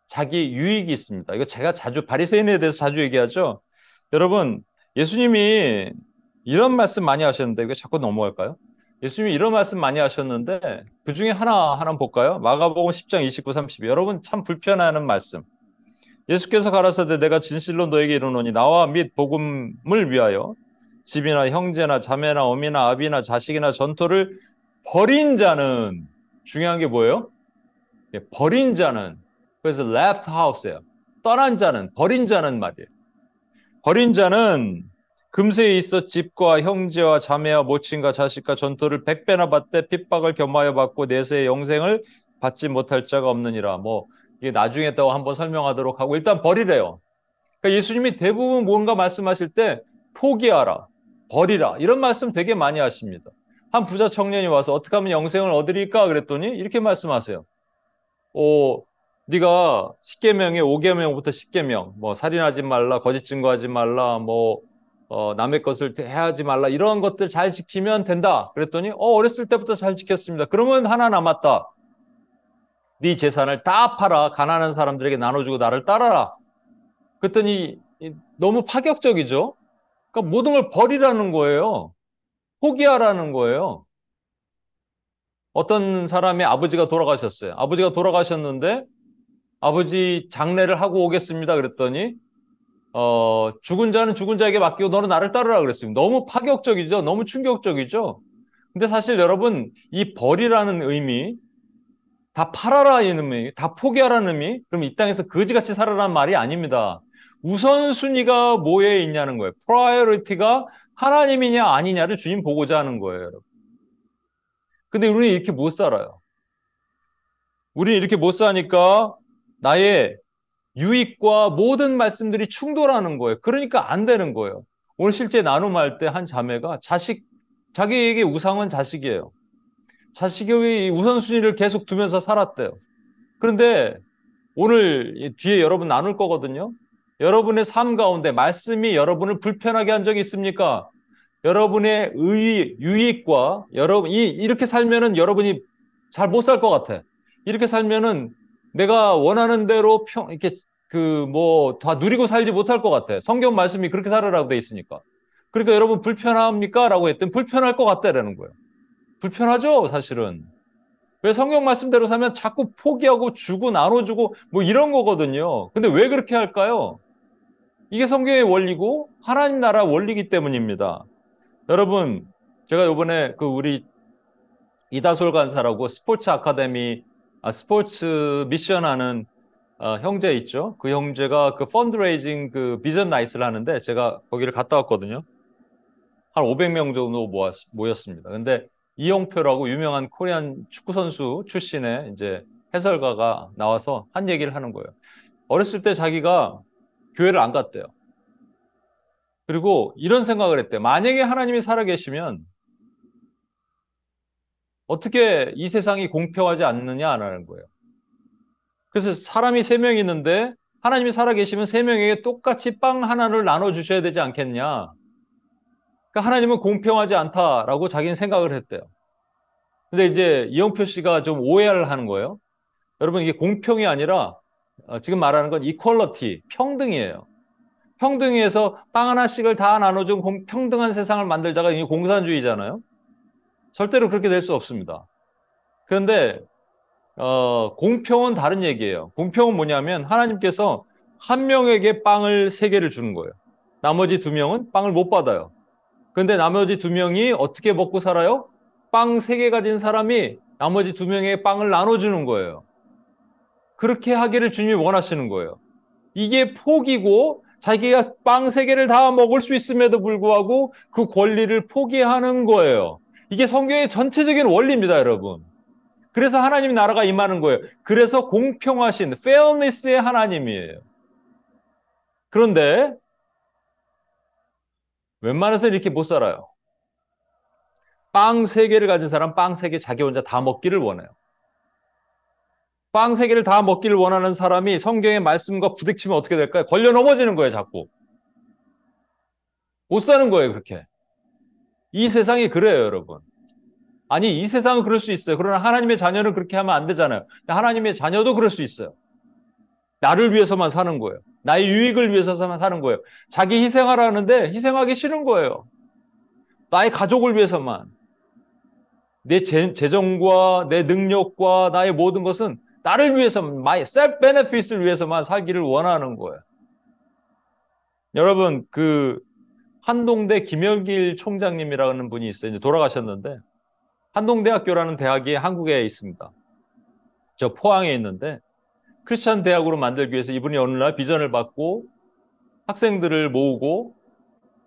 자기 유익이 있습니다. 이거 제가 바리새인에 대해서 자주 얘기하죠. 여러분, 예수님이 이런 말씀 많이 하셨는데 이거 자꾸 넘어갈까요? 예수님이 이런 말씀 많이 하셨는데 그 중에 하나 볼까요? 마가복음 10장 29, 30. 여러분 참 불편해하는 말씀. 예수께서 가라사대 내가 진실로 너에게 이르노니 나와 및 복음을 위하여 집이나 형제나 자매나 어미나 아비나 자식이나 전토를 버린 자는 중요한 게 뭐예요? 버린 자는 그래서 left house예요. 떠난 자는 버린 자는 말이에요. 버린 자는 금세에 있어 집과 형제와 자매와 모친과 자식과 전토를 100배나 받되 핍박을 겸하여 받고 내세의 영생을 받지 못할 자가 없느니라. 뭐 이게 나중에 또 한번 설명하도록 하고 일단 버리래요. 그러니까 예수님이 대부분 뭔가 말씀하실 때 포기하라. 버리라. 이런 말씀 되게 많이 하십니다. 한 부자 청년이 와서 어떻게 하면 영생을 얻으리까? 그랬더니 이렇게 말씀하세요. 어, 네가 10계명에 5계명부터 10계명, 뭐 살인하지 말라, 거짓 증거하지 말라, 뭐 남의 것을 해하지 말라 이런 것들 잘 지키면 된다. 그랬더니 어렸을 때부터 잘 지켰습니다. 그러면 하나 남았다. 네 재산을 다 팔아 가난한 사람들에게 나눠주고 나를 따라라. 그랬더니 너무 파격적이죠. 그러니까 모든 걸 버리라는 거예요. 포기하라는 거예요. 어떤 사람의 아버지가 돌아가셨어요. 아버지가 돌아가셨는데 아버지 장례를 하고 오겠습니다. 그랬더니 죽은 자는 죽은 자에게 맡기고 너는 나를 따르라 그랬습니다. 너무 파격적이죠. 너무 충격적이죠. 근데 사실 여러분 이 벌이라는 의미, 다 팔아라는 의미, 다 포기하라는 의미, 그럼 이 땅에서 거지같이 살아라는 말이 아닙니다. 우선순위가 뭐에 있냐는 거예요. 프라이어리티가 하나님이냐 아니냐를 주님 보고자 하는 거예요, 여러분. 근데 우리는 이렇게 못 살아요. 우리는 이렇게 못 사니까 나의 유익과 모든 말씀들이 충돌하는 거예요. 그러니까 안 되는 거예요. 오늘 실제 나눔할 때 한 자매가 자기에게 우상은 자식이에요. 자식의 우선순위를 계속 두면서 살았대요. 그런데 오늘 뒤에 여러분 나눌 거거든요. 여러분의 삶 가운데 말씀이 여러분을 불편하게 한 적이 있습니까? 여러분의 유익과 여러분이 이렇게 살면은 여러분이 잘 못 살 것 같아. 이렇게 살면은 내가 원하는 대로 이렇게 다 누리고 살지 못할 것 같아. 성경 말씀이 그렇게 살으라고 돼 있으니까. 그러니까 여러분 불편합니까? 라고 했더니 불편할 것 같다라는 거예요. 불편하죠, 사실은. 왜 성경 말씀대로 살면 자꾸 포기하고 주고 나눠주고 뭐 이런 거거든요. 근데 왜 그렇게 할까요? 이게 성경의 원리고 하나님 나라 원리이기 때문입니다. 여러분, 제가 요번에 우리 이다솔 간사라고 스포츠 아카데미, 스포츠 미션 하는 형제 있죠? 그 형제가 그 펀드레이징 비전 나이트를 하는데 제가 거기를 갔다 왔거든요. 한 500명 정도 모였습니다. 근데 이영표라고 유명한 코리안 축구 선수 출신의 이제 해설가가 나와서 한 얘기를 하는 거예요. 어렸을 때 자기가 교회를 안 갔대요. 그리고 이런 생각을 했대요. 만약에 하나님이 살아계시면 어떻게 이 세상이 공평하지 않느냐라는 거예요. 그래서 사람이 3명 있는데 하나님이 살아계시면 3명에게 똑같이 빵 하나를 나눠주셔야 되지 않겠냐. 그러니까 하나님은 공평하지 않다라고 자기는 생각을 했대요. 근데 이제 이영표 씨가 좀 오해를 하는 거예요. 여러분 이게 공평이 아니라 지금 말하는 건 이퀄러티, 평등이에요. 평등해서 빵 하나씩을 다 나눠준 평등한 세상을 만들자가 이게 공산주의잖아요. 절대로 그렇게 될 수 없습니다. 그런데 공평은 다른 얘기예요. 공평은 뭐냐면 하나님께서 한 명에게 빵을 3개를 주는 거예요. 나머지 2명은 빵을 못 받아요. 그런데 나머지 2명이 어떻게 먹고 살아요? 빵 3개 가진 사람이 나머지 2명에게 빵을 나눠주는 거예요. 그렇게 하기를 주님이 원하시는 거예요. 이게 포기고 자기가 빵 3개를 다 먹을 수 있음에도 불구하고 그 권리를 포기하는 거예요. 이게 성경의 전체적인 원리입니다, 여러분. 그래서 하나님 나라가 임하는 거예요. 그래서 공평하신 fairness의 하나님이에요. 그런데 웬만해서 이렇게 못 살아요. 빵 3개를 가진 사람 빵 3개 자기 혼자 다 먹기를 원해요. 빵 3개를 다 먹기를 원하는 사람이 성경의 말씀과 부딪히면 어떻게 될까요? 걸려 넘어지는 거예요, 자꾸. 못 사는 거예요, 그렇게. 이 세상이 그래요, 여러분. 아니, 이 세상은 그럴 수 있어요. 그러나 하나님의 자녀는 그렇게 하면 안 되잖아요. 하나님의 자녀도 그럴 수 있어요. 나를 위해서만 사는 거예요. 나의 유익을 위해서만 사는 거예요. 자기 희생하라는데 희생하기 싫은 거예요. 나의 가족을 위해서만. 내 재정과 내 능력과 나의 모든 것은 나를 위해서만, my self benefit을 위해서만 살기를 원하는 거예요. 여러분, 한동대 김열길 총장님이라는 분이 있어요. 이제 돌아가셨는데, 한동대학교라는 대학이 한국에 있습니다. 저 포항에 있는데, 크리스찬 대학으로 만들기 위해서 이분이 어느 날 비전을 받고 학생들을 모으고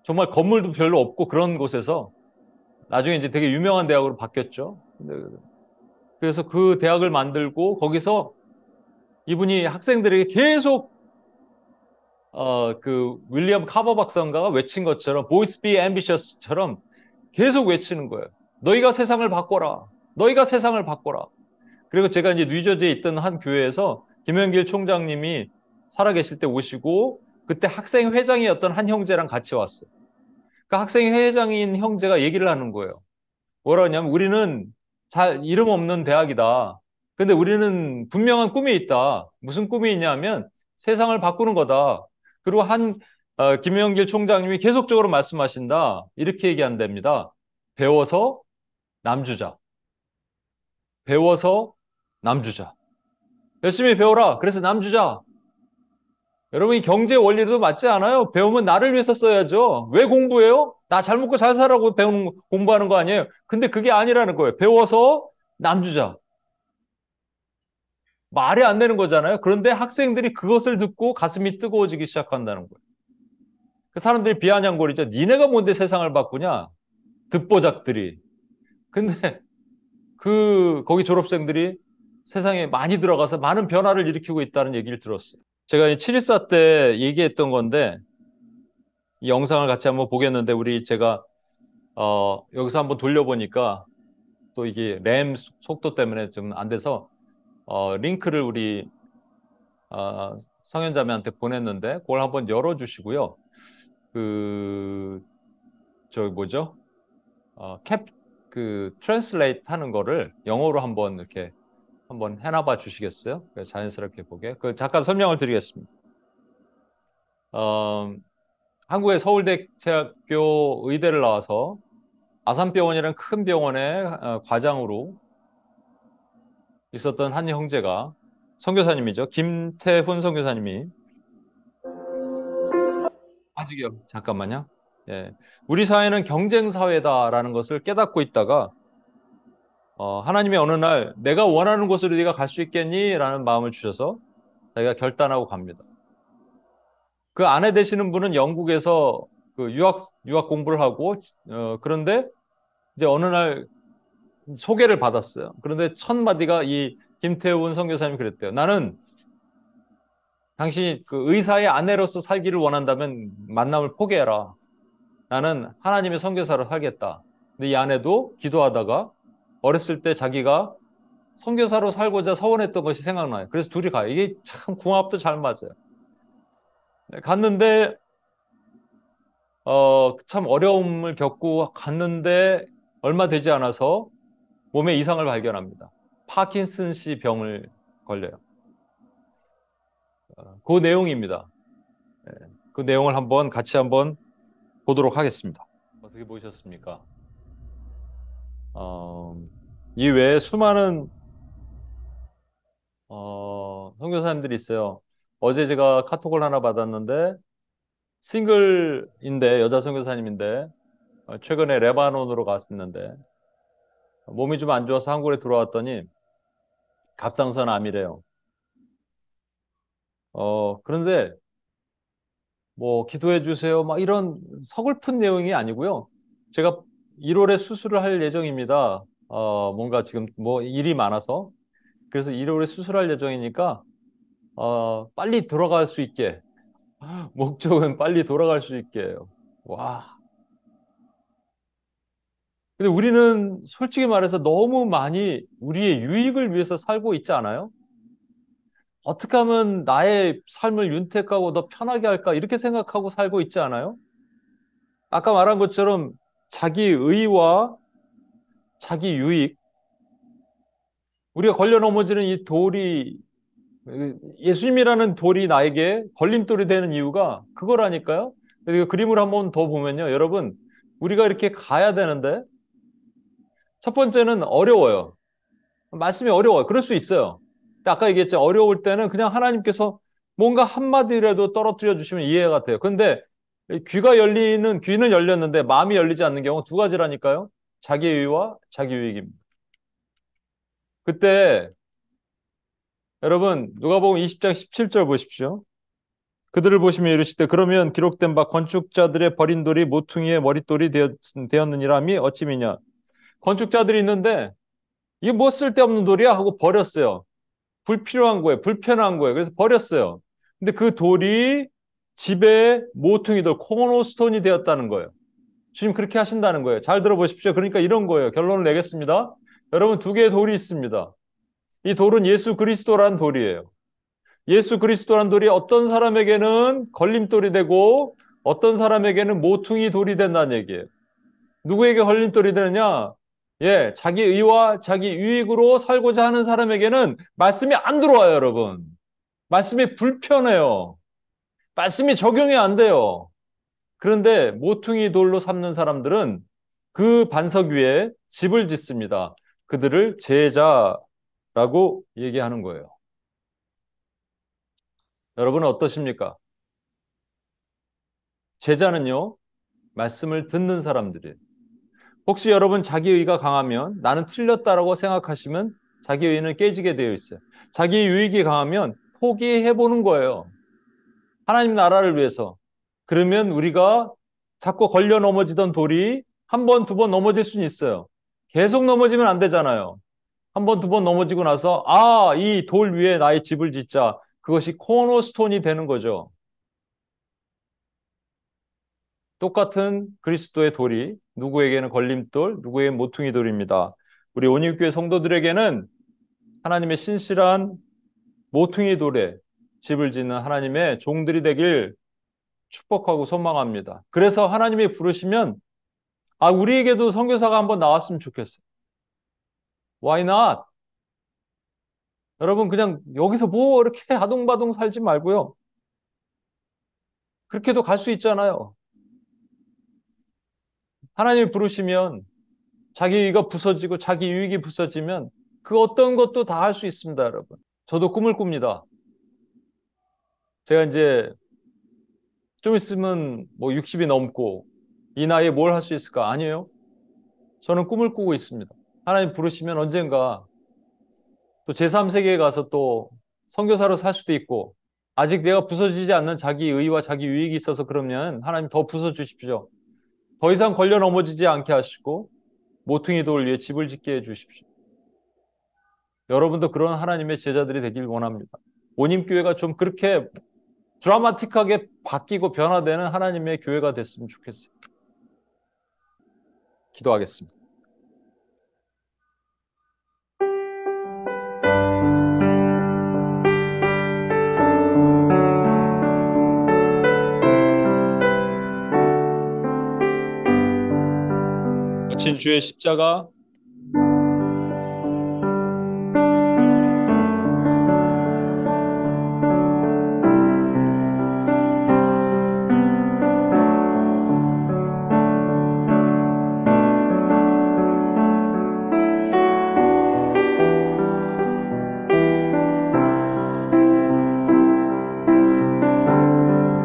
정말 건물도 별로 없고 그런 곳에서 나중에 이제 되게 유명한 대학으로 바뀌었죠. 그래서 그 대학을 만들고 거기서 이분이 학생들에게 계속 그 윌리엄 카버 박사인가가 외친 것처럼 boys be ambitious처럼 계속 외치는 거예요. 너희가 세상을 바꿔라. 너희가 세상을 바꿔라. 그리고 제가 이제 뉴저지에 있던 한 교회에서 김현길 총장님이 살아계실 때 오시고 그때 학생 회장이었던 한 형제랑 같이 왔어요. 그 학생 회장인 형제가 얘기를 하는 거예요. 뭐라 하냐면 우리는 잘 이름 없는 대학이다. 근데 우리는 분명한 꿈이 있다. 무슨 꿈이 있냐면 세상을 바꾸는 거다. 그리고 김영길 총장님이 계속적으로 말씀하신다. 이렇게 얘기한답니다. 배워서 남주자. 배워서 남주자. 열심히 배워라. 그래서 남주자. 여러분, 이 경제 원리도 맞지 않아요? 배우면 나를 위해서 써야죠. 왜 공부해요? 나 잘 먹고 잘 살라고 공부하는 거 아니에요? 근데 그게 아니라는 거예요. 배워서 남주자. 말이 안 되는 거잖아요. 그런데 학생들이 그것을 듣고 가슴이 뜨거워지기 시작한다는 거예요. 그 사람들이 비아냥거리죠. 니네가 뭔데 세상을 바꾸냐? 듣보잡들이. 근데 거기 졸업생들이 세상에 많이 들어가서 많은 변화를 일으키고 있다는 얘기를 들었어요. 제가 714 때 얘기했던 건데, 이 영상을 같이 한번 보겠는데, 제가, 여기서 한번 돌려보니까 또 이게 램 속도 때문에 좀 안 돼서, 링크를 우리, 성현자매한테 보냈는데, 그걸 한번 열어주시고요. 저기 뭐죠? 트랜슬레이트 하는 거를 영어로 한번 이렇게 한번 해놔봐 주시겠어요? 자연스럽게 보게. 잠깐 설명을 드리겠습니다. 한국의 서울대학교 의대를 나와서 아산병원이라는 큰 병원의 과장으로 있었던 한 형제가 선교사님이죠. 김태훈 선교사님이 아직요. 잠깐만요. 예. 우리 사회는 경쟁 사회다라는 것을 깨닫고 있다가 하나님이 어느 날 내가 원하는 곳으로 네가 갈 수 있겠니? 라는 마음을 주셔서 자기가 결단하고 갑니다. 그 아내 되시는 분은 영국에서 그 유학 공부를 하고 그런데 이제 어느 날 소개를 받았어요. 그런데 첫 마디가 이 김태훈 선교사님이 그랬대요. 나는 당신이 그 의사의 아내로서 살기를 원한다면 만남을 포기해라. 나는 하나님의 선교사로 살겠다. 근데 이 아내도 기도하다가 어렸을 때 자기가 선교사로 살고자 서원했던 것이 생각나요. 그래서 둘이 가요. 이게 참 궁합도 잘 맞아요. 갔는데 참 어려움을 겪고 갔는데 얼마 되지 않아서 몸에 이상을 발견합니다. 파킨슨씨 병을 걸려요. 그 내용입니다. 그 내용을 같이 한번 보도록 하겠습니다. 어떻게 보셨습니까? 이 외에 수많은 선교사님들이 있어요. 어제 제가 카톡을 하나 받았는데 싱글인데 여자 선교사님인데 최근에 레바논으로 갔었는데 몸이 좀 안 좋아서 한국에 들어왔더니 갑상선 암이래요. 그런데 뭐 기도해 주세요. 막 이런 서글픈 내용이 아니고요. 제가 1월에 수술을 할 예정입니다. 뭔가 지금 뭐 일이 많아서 그래서 1월에 수술할 예정이니까 빨리 돌아갈 수 있게 목적은 빨리 돌아갈 수 있게 해요. 와. 근데 우리는 솔직히 말해서 너무 많이 우리의 유익을 위해서 살고 있지 않아요? 어떻게 하면 나의 삶을 윤택하고 더 편하게 할까? 이렇게 생각하고 살고 있지 않아요? 아까 말한 것처럼 자기 의와 자기 유익, 우리가 걸려 넘어지는 이 돌이, 예수님이라는 돌이 나에게 걸림돌이 되는 이유가 그거라니까요. 그래서 그림을 한번 더 보면요. 여러분, 우리가 이렇게 가야 되는데, 첫 번째는 어려워요. 말씀이 어려워요. 그럴 수 있어요. 근데 아까 얘기했죠. 어려울 때는 그냥 하나님께서 뭔가 한마디라도 떨어뜨려 주시면 이해가 돼요. 근데 귀는 열렸는데 마음이 열리지 않는 경우 두 가지라니까요. 자기 의와 자기 유익입니다. 그때 여러분 누가복음 20장 17절 보십시오. 그들을 보시며 이르시되 그러면 기록된 바 건축자들의 버린 돌이 모퉁이의 머릿돌이 되었느니라미 어찌미냐. 건축자들이 있는데 이게 뭐 쓸데없는 돌이야 하고 버렸어요. 불필요한 거예요. 불편한 거예요. 그래서 버렸어요. 근데 그 돌이 집의 모퉁이들, 코너스톤이 되었다는 거예요. 주님 그렇게 하신다는 거예요. 잘 들어보십시오. 그러니까 이런 거예요. 결론을 내겠습니다. 여러분, 두 개의 돌이 있습니다. 이 돌은 예수 그리스도라는 돌이에요. 예수 그리스도라는 돌이 어떤 사람에게는 걸림돌이 되고 어떤 사람에게는 모퉁이 돌이 된다는 얘기예요. 누구에게 걸림돌이 되느냐? 자기 의와 자기 유익으로 살고자 하는 사람에게는 말씀이 안 들어와요, 여러분. 말씀이 불편해요. 말씀이 적용이 안 돼요. 그런데 모퉁이 돌로 삼는 사람들은 그 반석 위에 집을 짓습니다. 그들을 제자라고 얘기하는 거예요. 여러분은 어떠십니까? 제자는요, 말씀을 듣는 사람들이에요. 혹시 여러분 자기 의가 강하면 나는 틀렸다라고 생각하시면 자기 의는 깨지게 되어 있어요. 자기 유익이 강하면 포기해보는 거예요. 하나님 나라를 위해서. 그러면 우리가 자꾸 걸려 넘어지던 돌이 한 번, 두 번 넘어질 수는 있어요. 계속 넘어지면 안 되잖아요. 한 번, 두 번 넘어지고 나서 이 돌 위에 나의 집을 짓자. 그것이 코너스톤이 되는 거죠. 똑같은 그리스도의 돌이 누구에게는 걸림돌, 누구에게는 모퉁이 돌입니다. 우리 온유교회 성도들에게는 하나님의 신실한 모퉁이 돌에 집을 짓는 하나님의 종들이 되길 축복하고 소망합니다. 그래서 하나님이 부르시면 우리에게도 선교사가 한번 나왔으면 좋겠어요. Why not? 여러분 그냥 여기서 뭐 이렇게 아둥바둥 살지 말고요. 그렇게도 갈 수 있잖아요. 하나님이 부르시면 자기 의가 부서지고 자기 유익이 부서지면 그 어떤 것도 다 할 수 있습니다, 여러분. 저도 꿈을 꿉니다. 제가 이제 좀 있으면 뭐 60이 넘고 이 나이에 뭘 할 수 있을까? 아니에요. 저는 꿈을 꾸고 있습니다. 하나님 부르시면 언젠가 또 제3세계에 가서 또 선교사로 살 수도 있고 아직 내가 부서지지 않는 자기 의와 자기 유익이 있어서 그러면 하나님 더 부서주십시오. 더 이상 걸려 넘어지지 않게 하시고 모퉁이 돌 위에 집을 짓게 해주십시오. 여러분도 그런 하나님의 제자들이 되길 원합니다. 온임교회가 좀 그렇게 드라마틱하게 바뀌고 변화되는 하나님의 교회가 됐으면 좋겠어요. 기도하겠습니다. 거친 주의 십자가,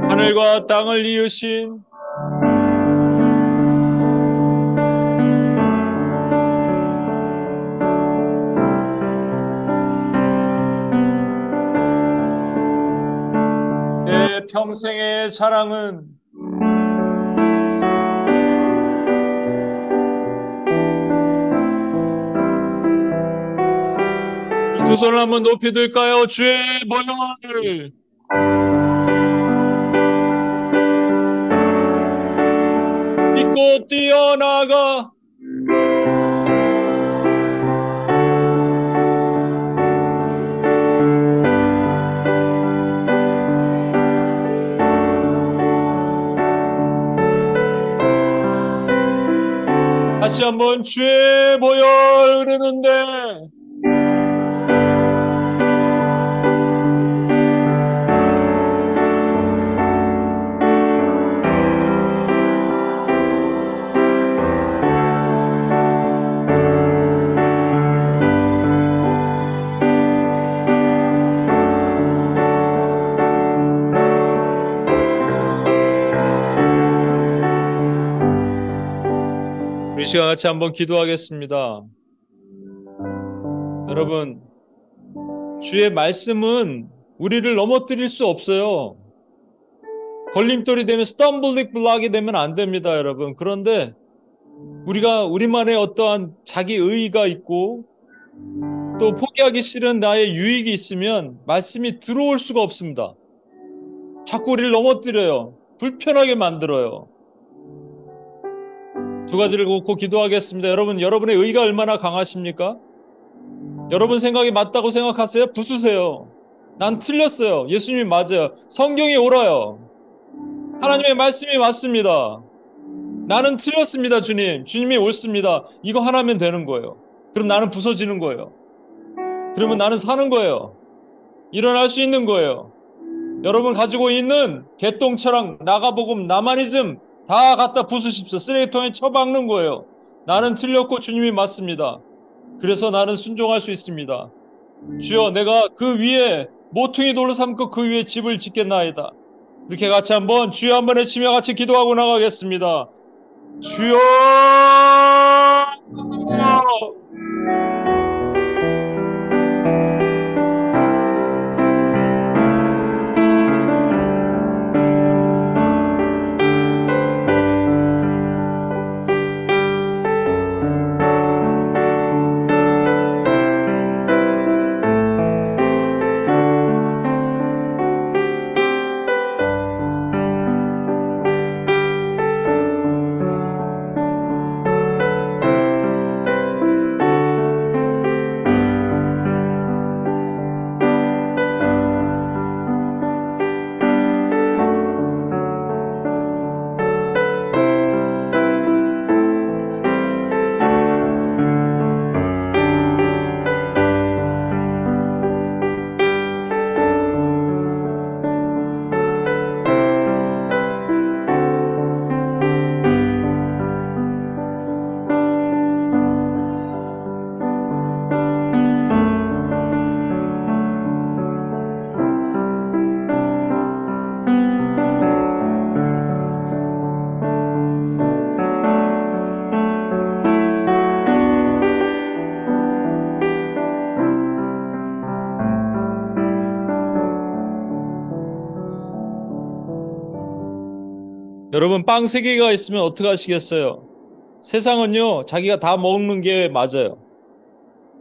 하늘과 땅을 이으신 내 평생의 자랑은 두 손을 한번 높이 들까요? 주의 모형을 믿고 뛰어나가 다시 한번 주의 보혈 흐르는데 우리 시간 같이 한번 기도하겠습니다. 여러분, 주의 말씀은 우리를 넘어뜨릴 수 없어요. 걸림돌이 되면 스텀블링 블락이 되면 안 됩니다, 여러분. 그런데 우리가 우리만의 어떠한 자기 의의가 있고 또 포기하기 싫은 나의 유익이 있으면 말씀이 들어올 수가 없습니다. 자꾸 우리를 넘어뜨려요. 불편하게 만들어요. 두 가지를 놓고 기도하겠습니다. 여러분, 여러분의 의가 얼마나 강하십니까? 여러분 생각이 맞다고 생각하세요? 부수세요. 난 틀렸어요. 예수님이 맞아요. 성경이 옳아요. 하나님의 말씀이 맞습니다. 나는 틀렸습니다, 주님. 주님이 옳습니다. 이거 하나면 되는 거예요. 그럼 나는 부서지는 거예요. 그러면 나는 사는 거예요. 일어날 수 있는 거예요. 여러분 가지고 있는 개똥처럼 나가복음, 나마니즘 다 갖다 부수십시오. 쓰레기통에 처박는 거예요. 나는 틀렸고 주님이 맞습니다. 그래서 나는 순종할 수 있습니다. 주여, 내가 그 위에 모퉁이 돌로 삼고 그 위에 집을 짓겠나이다. 이렇게 같이 한번 주여 한번 외치며 같이 기도하고 나가겠습니다. 주여! 여러분, 빵 3개가 있으면 어떻게 하시겠어요? 세상은요, 자기가 다 먹는 게 맞아요.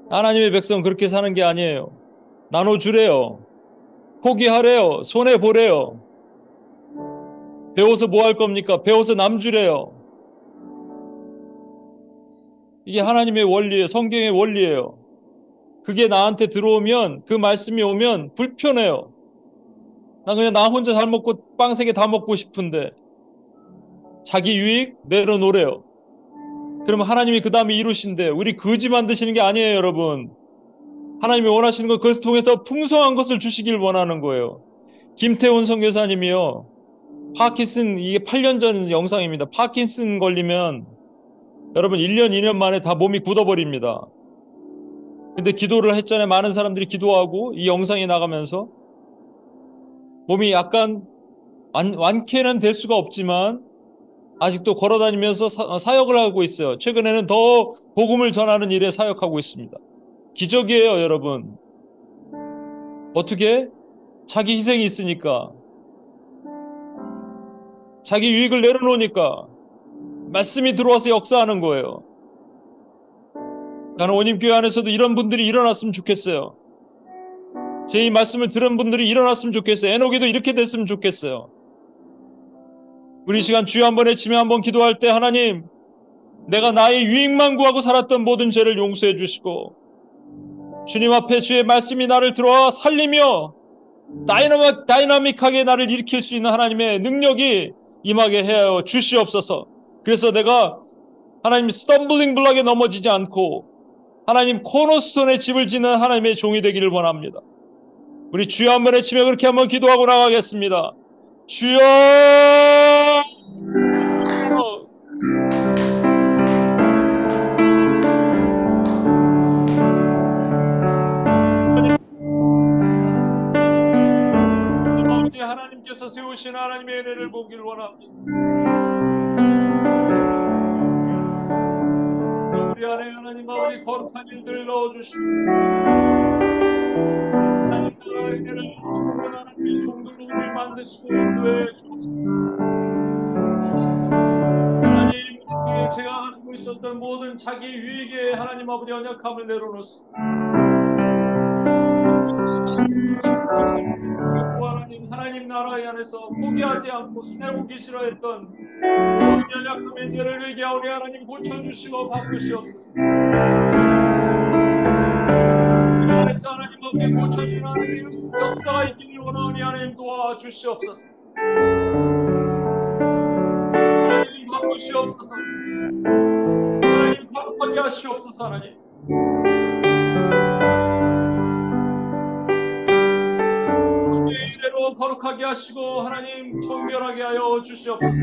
하나님의 백성은 그렇게 사는 게 아니에요. 나눠주래요. 포기하래요. 손해보래요. 배워서 뭐 할 겁니까? 배워서 남 주래요. 이게 하나님의 원리예요. 성경의 원리예요. 그게 나한테 들어오면, 그 말씀이 오면 불편해요. 난 그냥 나 혼자 잘 먹고 빵 3개 다 먹고 싶은데 자기 유익 내려놓으래요. 그러면 하나님이 그 다음에 이루신대. 우리 거지 만드시는 게 아니에요, 여러분. 하나님이 원하시는 건 그것을 통해 더 풍성한 것을 주시길 원하는 거예요. 김태훈 선교사님이요, 파킨슨, 이게 8년 전 영상입니다. 파킨슨 걸리면 여러분 1년, 2년 만에 다 몸이 굳어버립니다. 근데 기도를 했잖아요. 많은 사람들이 기도하고 이 영상이 나가면서 몸이 약간 완쾌는 될 수가 없지만 아직도 걸어다니면서 사역을 하고 있어요. 최근에는 더 복음을 전하는 일에 사역하고 있습니다. 기적이에요, 여러분. 어떻게? 자기 희생이 있으니까. 자기 유익을 내려놓으니까. 말씀이 들어와서 역사하는 거예요. 나는 원님교회 안에서도 이런 분들이 일어났으면 좋겠어요. 제 이 말씀을 들은 분들이 일어났으면 좋겠어요. 에녹이도 이렇게 됐으면 좋겠어요. 우리 시간 주여 한번 외치며 한번 기도할 때, 하나님, 내가 나의 유익만 구하고 살았던 모든 죄를 용서해 주시고 주님 앞에 주의 말씀이 나를 들어와 살리며 다이나믹하게 나를 일으킬 수 있는 하나님의 능력이 임하게 하여 주시옵소서. 그래서 내가 하나님 스텀블링 블락에 넘어지지 않고 하나님 코너스톤의 집을 짓는 하나님의 종이 되기를 원합니다. 우리 주여 한번 외치며 그렇게 한번 기도하고 나가겠습니다. 주여! 하나님께서 세우신 하나님의 은혜를 보기를 원합니다. 우리 안에 하나님 아버지 거룩한 일들을 넣어주시고 하나님 나라의 은혜를 모든 하나님의 종들로 우리를 만드시고 인도해 주옵소서. 하나님 우리에게 제가 가지고 있었던 모든 자기 유익에 하나님 아버지 언약함을 내려놓습니다. 하나님 나라에 안에서 포기하지 않고 손해보기 싫어했던 모든 연약함의 죄를 회개하오니 하나님 고쳐주시고 바꾸시옵소서. 이 안에서 하나님 함께 고쳐주는 하나님 역사가 있기를 원하오니 하나님 도와주시옵소서. 하나님 바꾸시옵소서. 하나님 거룩하게 하시옵소서. 하나님 이대로 거룩하게 하시고 하나님 정결하게 하여 주시옵소서.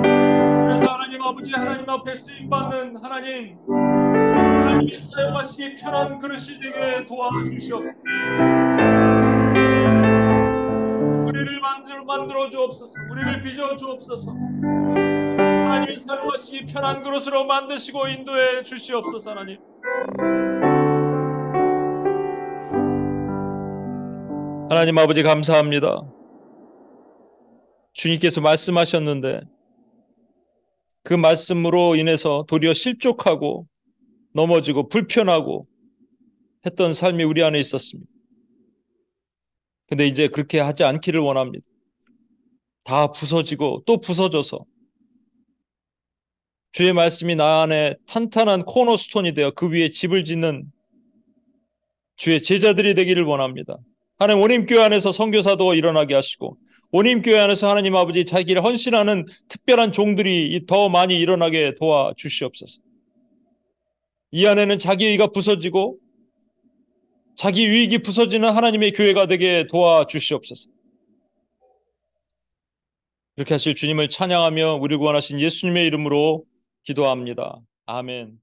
그래서 하나님 아버지 하나님 앞에 쓰임받는 하나님이 사용하시기 편한 그릇이 되게 도와주시옵소서. 우리를 만들어 주옵소서. 우리를 빚어 주옵소서. 하나님이 사용하시기 편한 그릇으로 만드시고 인도해 주시옵소서. 하나님 아버지 감사합니다. 주님께서 말씀하셨는데 그 말씀으로 인해서 도리어 실족하고 넘어지고 불편하고 했던 삶이 우리 안에 있었습니다. 근데 이제 그렇게 하지 않기를 원합니다. 다 부서지고 또 부서져서 주의 말씀이 나 안에 탄탄한 코너스톤이 되어 그 위에 집을 짓는 주의 제자들이 되기를 원합니다. 하나님 원림교회 안에서 선교사도 일어나게 하시고 원림교회 안에서 하나님 아버지 자기를 헌신하는 특별한 종들이 더 많이 일어나게 도와주시옵소서. 이 안에는 자기의가 부서지고 자기 유익이 부서지는 하나님의 교회가 되게 도와주시옵소서. 이렇게 하실 주님을 찬양하며 우리를 구원하신 예수님의 이름으로 기도합니다. 아멘.